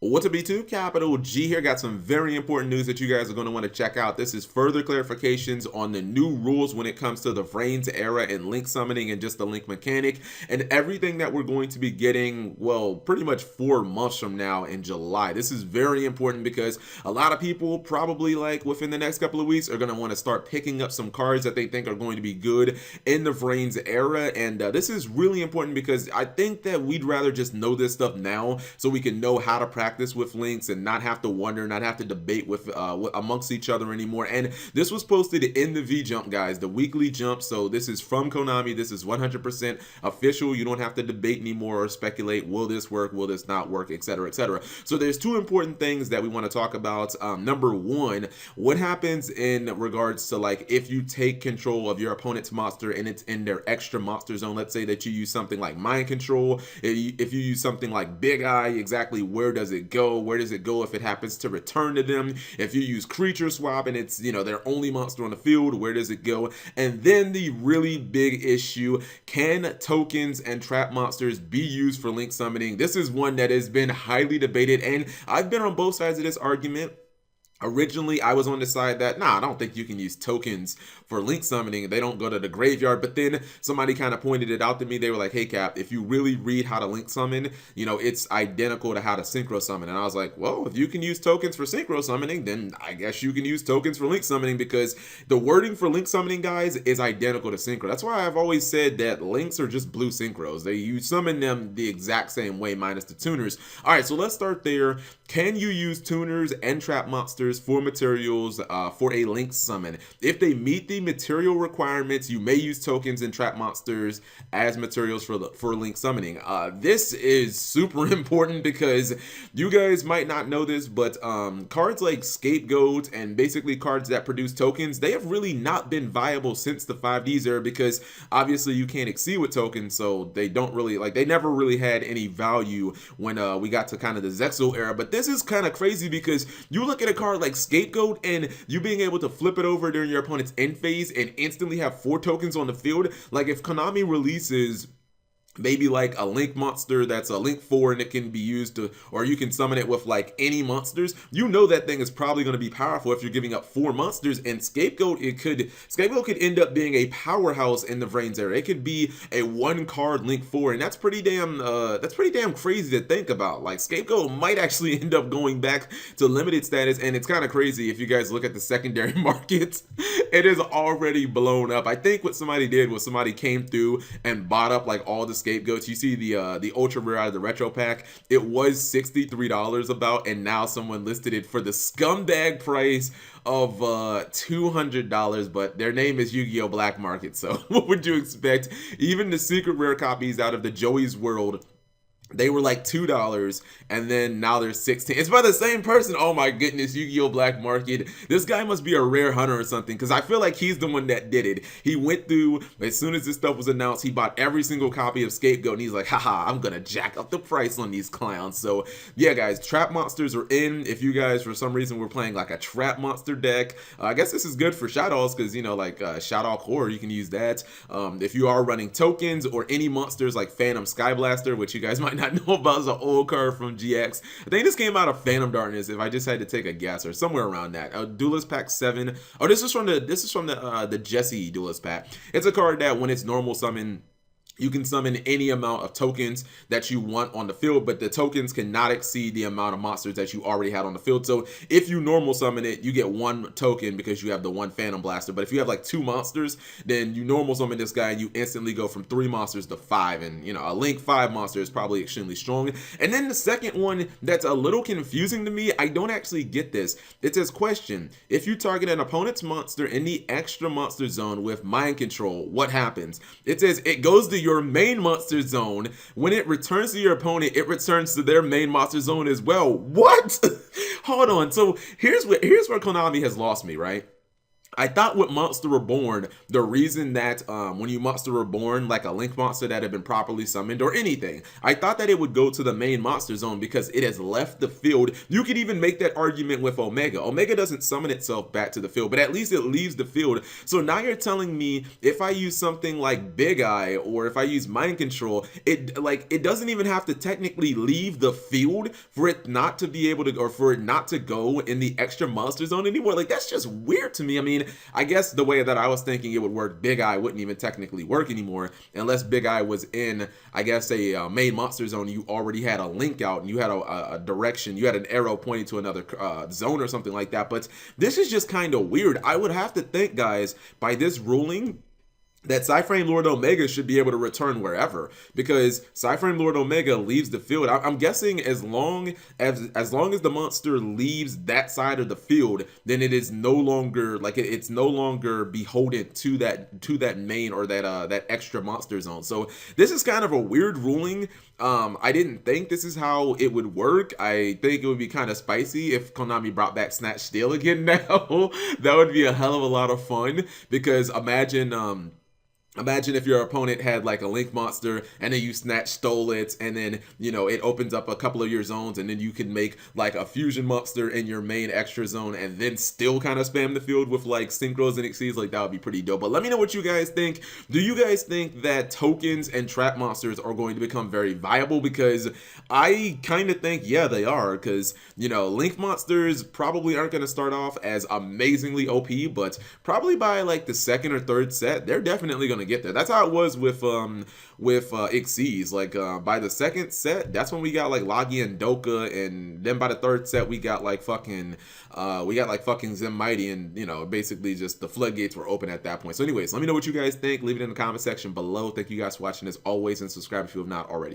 What's up, B2? Capital G here. Got some very important news that you guys are going to want to check out. This is further clarifications on the new rules when it comes to the Vrains era and link summoning and just the link mechanic and everything that we're going to be getting, well, pretty much 4 months from now in July. This is very important because a lot of people probably like within the next couple of weeks are going to want to start picking up some cards that they think are going to be good in the Vrains era. And this is really important because I think that we'd rather just know this stuff now so we can know how to practice with links and not have to wonder, not have to debate with amongst each other anymore. And this was posted in the V Jump, guys, the weekly jump. So this is from Konami. This is 100% official. You don't have to debate anymore or speculate, will this work, will this not work, etc., etc. So there's 2 important things that we want to talk about. Number 1, what happens in regards to, like, if you take control of your opponent's monster and it's in their extra monster zone. Let's say that you use something like mind control. If you use something like Big Eye, exactly where does it go? Where does it go if it happens to return to them? If you use creature swap and it's, you know, their only monster on the field, where does it go? And then the really big issue, can tokens and trap monsters be used for link summoning? This is one that has been highly debated, and I've been on both sides of this argument. Originally, I was on the side that, I don't think you can use tokens for link summoning. They don't go to the graveyard. But then somebody kind of pointed it out to me. They were like, hey, Cap, if you really read how to link summon, you know, it's identical to how to synchro summon. And I was like, well, if you can use tokens for synchro summoning, then I guess you can use tokens for link summoning, because the wording for link summoning, guys, is identical to synchro. That's why I've always said that links are just blue synchros. You summon them the exact same way minus the tuners. All right, so let's start there. Can you use tuners and trap monsters for materials for a link summon? If they meet the material requirements, you may use tokens and trap monsters as materials for link summoning. This is super important because you guys might not know this, but cards like Scapegoat and basically cards that produce tokens, they have really not been viable since the 5Ds era, because obviously you can't exceed with tokens, so they don't really, like, they never really had any value when we got to kind of the Zexal era. But this is kind of crazy because you look at a card like Scapegoat and you being able to flip it over during your opponent's end phase and instantly have 4 tokens on the field. Like, if Konami releases maybe like a link monster that's a link 4 and it can be used to, or you can summon it with like any monsters, you know that thing is probably going to be powerful if you're giving up 4 monsters. And Scapegoat could end up being a powerhouse in the Vrains era. It could be a 1-card link 4, and that's pretty damn crazy to think about. Like, Scapegoat might actually end up going back to limited status, and it's kind of crazy if you guys look at the secondary market. It is already blown up. I think what somebody did was somebody came through and bought up like all the Scapegoats. You see the ultra rare out of the retro pack, it was $63 about, and now someone listed it for the scumbag price of $200, but their name is Yu-Gi-Oh! Black Market, so what would you expect? Even the secret rare copies out of the Joey's World, they were like $2, and then now they're $16. It's by the same person. Oh my goodness, Yu-Gi-Oh! Black Market. This guy must be a rare hunter or something, because I feel like he's the one that did it. He went through, as soon as this stuff was announced, he bought every single copy of Scapegoat, and he's like, haha, I'm gonna jack up the price on these clowns. So yeah, guys, trap monsters are in. If you guys, for some reason, were playing like a trap monster deck, I guess this is good for Shadows, because, you know, like Shadow Core, you can use that. If you are running tokens or any monsters like Phantom Skyblaster, which you guys might not know about, is an old card from GX. I think this came out of Phantom Darkness, if I just had to take a guess, or somewhere around that. Duelist Pack 7. Oh, this is from the Jesse Duelist Pack. It's a card that when it's normal summon, you can summon any amount of tokens that you want on the field, but the tokens cannot exceed the amount of monsters that you already had on the field. So if you normal summon it, you get 1 token because you have the 1 Phantom Blaster. But if you have like 2 monsters, then you normal summon this guy and you instantly go from 3 monsters to 5. And, you know, a Link 5 monster is probably extremely strong. And then the second one that's a little confusing to me, I don't actually get this. It says, question, if you target an opponent's monster in the extra monster zone with mind control, what happens? It says it goes to your main monster zone. When it returns to your opponent, it returns to their main monster zone as well. What? Hold on. So here's where Konami has lost me, right? I thought with Monster Reborn, the reason that when you Monster Reborn, like a Link monster that had been properly summoned or anything, I thought that it would go to the main monster zone because it has left the field. You could even make that argument with Omega. Omega doesn't summon itself back to the field, but at least it leaves the field. So now you're telling me if I use something like Big Eye or if I use Mind Control, it doesn't even have to technically leave the field for it not to be able to, or for it not to go in the extra monster zone anymore. Like, that's just weird to me. I mean, I guess the way that I was thinking it would work, Big Eye wouldn't even technically work anymore unless Big Eye was in, I guess, a main monster zone. You already had a link out and you had a direction, you had an arrow pointing to another zone or something like that. But this is just kind of weird. I would have to think, guys, by this ruling, that Cyframe Lord Omega should be able to return wherever, because Cyframe Lord Omega leaves the field. I'm guessing as long as the monster leaves that side of the field, then it is no longer like it's no longer beholden to that main or that extra monster zone. So this is kind of a weird ruling. I didn't think this is how it would work. I think it would be kind of spicy if Konami brought back Snatch Steal again now. That would be a hell of a lot of fun, because imagine if your opponent had like a Link monster and then you stole it, and then, you know, it opens up a couple of your zones, and then you can make like a fusion monster in your main extra zone and then still kind of spam the field with like synchros and exceeds. Like, that would be pretty dope. But let me know what you guys think. Do you guys think that tokens and trap monsters are going to become very viable? Because I kind of think, yeah, they are, because, you know, Link monsters probably aren't going to start off as amazingly OP, but probably by like the second or third set, they're definitely going to get there. That's how it was with Xyz. Like by the second set, that's when we got like Logi and Doka, and then by the third set we got like fucking Zem Mighty, and, you know, basically just the floodgates were open at that point. So anyways, let me know what you guys think. Leave it in the comment section below. Thank you guys for watching as always, and subscribe if you have not already.